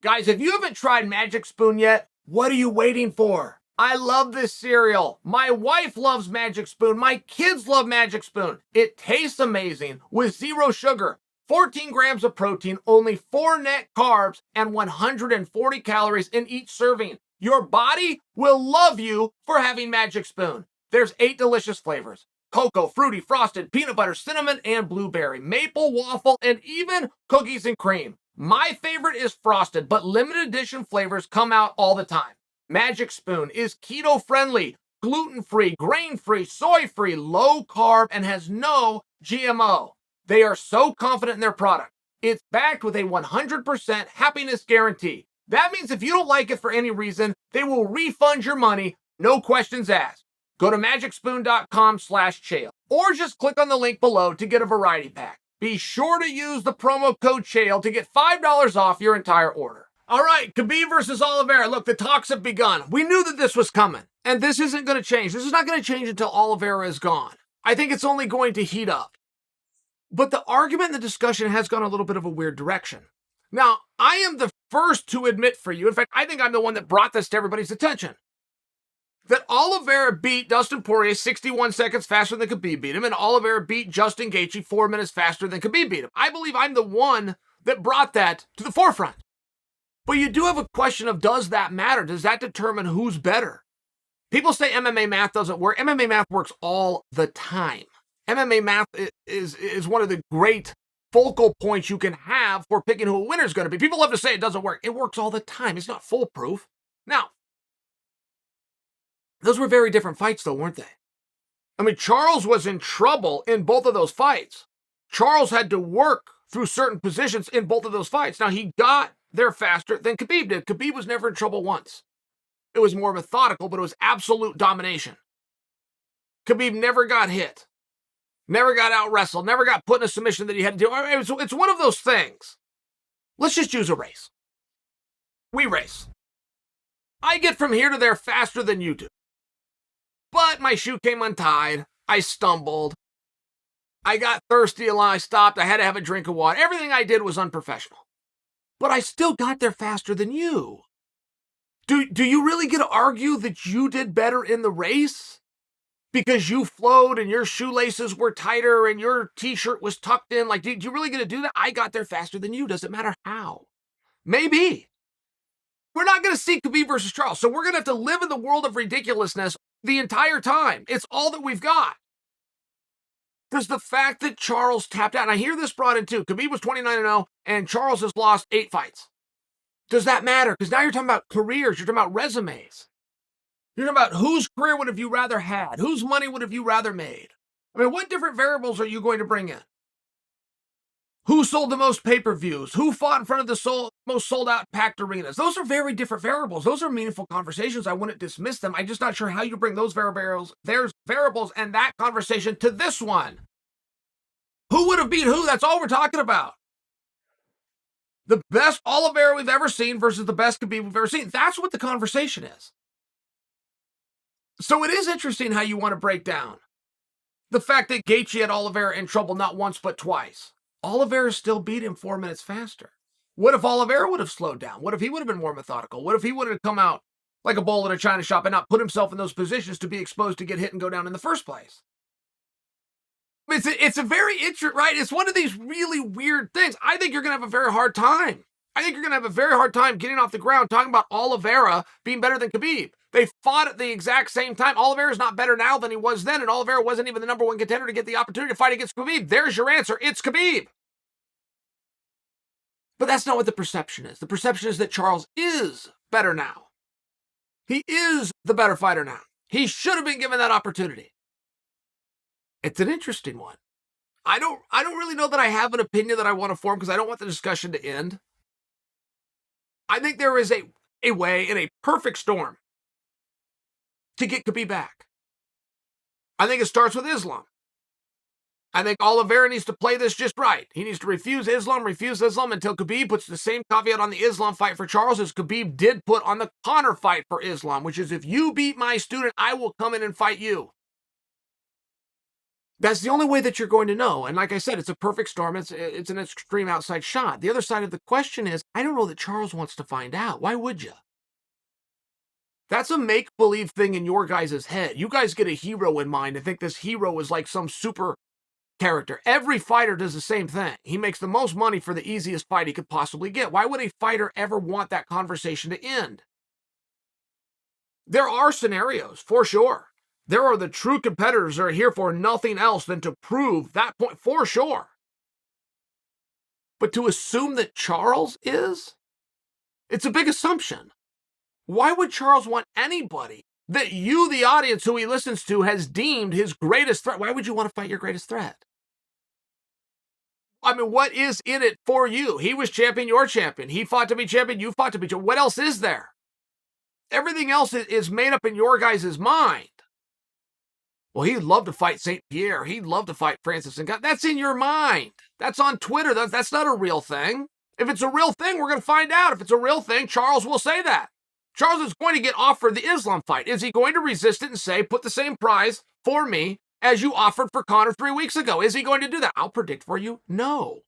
Guys, if you haven't tried Magic Spoon yet, what are you waiting for? I love this cereal. My wife loves Magic Spoon. My kids love Magic Spoon. It tastes amazing with 0 sugar, 14 grams of protein, only 4 net carbs, and 140 calories in each serving. Your body will love you for having Magic Spoon. There's 8 delicious flavors: cocoa, fruity, frosted, peanut butter, cinnamon, and blueberry, maple, waffle, and even cookies and cream. My favorite is frosted, but limited edition flavors come out all the time. Magic Spoon is keto-friendly, gluten-free, grain-free, soy-free, low-carb, and has no GMO. They are so confident in their product. It's backed with a 100% happiness guarantee. That means if you don't like it for any reason, they will refund your money, no questions asked. Go to magicspoon.com/Chael or just click on the link below to get a variety pack. Be sure to use the promo code Chael to get $5 off your entire order. All right, Khabib versus Oliveira. Look, the talks have begun. We knew that this was coming, and this isn't going to change. This is not going to change until Oliveira is gone. I think it's only going to heat up. But the argument and the discussion has gone a little bit of a weird direction. Now, I am the first to admit for you, in fact, I think I'm the one that brought this to everybody's attention, that Oliveira beat Dustin Poirier 61 seconds faster than Khabib beat him, and Oliveira beat Justin Gaethje 4 minutes faster than Khabib beat him. I believe I'm the one that brought that to the forefront. But you do have a question of, does that matter? Does that determine who's better? People say MMA math doesn't work. MMA math works all the time. MMA math is one of the great focal points you can have for picking who a winner is going to be. People love to say it doesn't work. It works all the time. It's not foolproof. Now, those were very different fights, though, weren't they? I mean, Charles was in trouble in both of those fights. Charles had to work through certain positions in both of those fights. Now, he got there faster than Khabib did. Khabib was never in trouble once. It was more methodical, but it was absolute domination. Khabib never got hit, never got out-wrestled, never got put in a submission that he had to do. I mean, it's one of those things. Let's just use a race. We race. I get from here to there faster than you do. But my shoe came untied. I stumbled. I got thirsty and I stopped. I had to have a drink of water. Everything I did was unprofessional. But I still got there faster than you. Do you really get to argue that you did better in the race? Because you flowed and your shoelaces were tighter and your t-shirt was tucked in? Like, do you really get to do that? I got there faster than you. Doesn't matter how. Maybe. We're not going to see Khabib versus Charles. So we're going to have to live in the world of ridiculousness the entire time. It's all that we've got. Because the fact that Charles tapped out, and I hear this brought in too, Khabib was 29-0, and Charles has lost 8 fights. Does that matter? Because now you're talking about careers, you're talking about resumes. You're talking about whose career would have you rather had? Whose money would have you rather made? I mean, what different variables are you going to bring in? Who sold the most pay-per-views? Who fought in front of the most sold-out packed arenas? Those are very different variables. Those are meaningful conversations. I wouldn't dismiss them. I'm just not sure how you bring those variables and that conversation to this one. Who would have beat who? That's all we're talking about. The best Oliveira we've ever seen versus the best Khabib we've ever seen. That's what the conversation is. So it is interesting how you want to break down the fact that Gaethje had Oliveira in trouble not once but twice. Oliveira still beat him 4 minutes faster. What if Oliveira would have slowed down? What if he would have been more methodical? What if he would have come out like a bull in a china shop and not put himself in those positions to be exposed to get hit and go down in the first place? It's a very interesting, right? It's one of these really weird things. I think you're going to have a very hard time. I think you're going to have a very hard time getting off the ground talking about Oliveira being better than Khabib. They fought at the exact same time. Oliveira's not better now than he was then, and Oliveira wasn't even the number 1 contender to get the opportunity to fight against Khabib. There's your answer. It's Khabib. But that's not what the perception is. The perception is that Charles is better now. He is the better fighter now. He should have been given that opportunity. It's an interesting one. I don't really know that I have an opinion that I want to form because I don't want the discussion to end. I think there is a way in a perfect storm to get Khabib back. I think it starts with Islam. I think Oliveira needs to play this just right. He needs to refuse Islam until Khabib puts the same caveat on the Islam fight for Charles as Khabib did put on the Conor fight for Islam, which is if you beat my student, I will come in and fight you. That's the only way that you're going to know. And like I said, it's a perfect storm. It's an extreme outside shot. The other side of the question is, I don't know that Charles wants to find out. Why would you? That's a make-believe thing in your guys' head. You guys get a hero in mind and think this hero is like some super character. Every fighter does the same thing. He makes the most money for the easiest fight he could possibly get. Why would a fighter ever want that conversation to end? There are scenarios, for sure. There are the true competitors that are here for nothing else than to prove that point, for sure. But to assume that Charles is, it's a big assumption. Why would Charles want anybody that you, the audience who he listens to, has deemed his greatest threat? Why would you want to fight your greatest threat? I mean, what is in it for you? He was champion, you're champion. He fought to be champion, you fought to be champion. What else is there? Everything else is made up in your guys' mind. Well, he'd love to fight St. Pierre. He'd love to fight Francis Ngannou. That's in your mind. That's on Twitter. That's not a real thing. If it's a real thing, we're going to find out. If it's a real thing, Charles will say that. Charles is going to get offered the Islam fight. Is he going to resist it and say, put the same prize for me as you offered for Conor 3 weeks ago? Is he going to do that? I'll predict for you, no.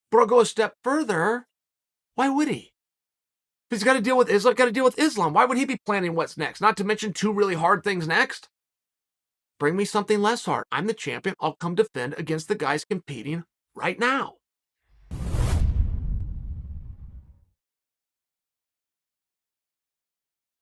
But I'll go a step further. Why would he? If he's got to deal with Islam, got to deal with Islam. Why would he be planning what's next? Not to mention 2 really hard things next. Bring me something less hard. I'm the champion. I'll come defend against the guys competing right now.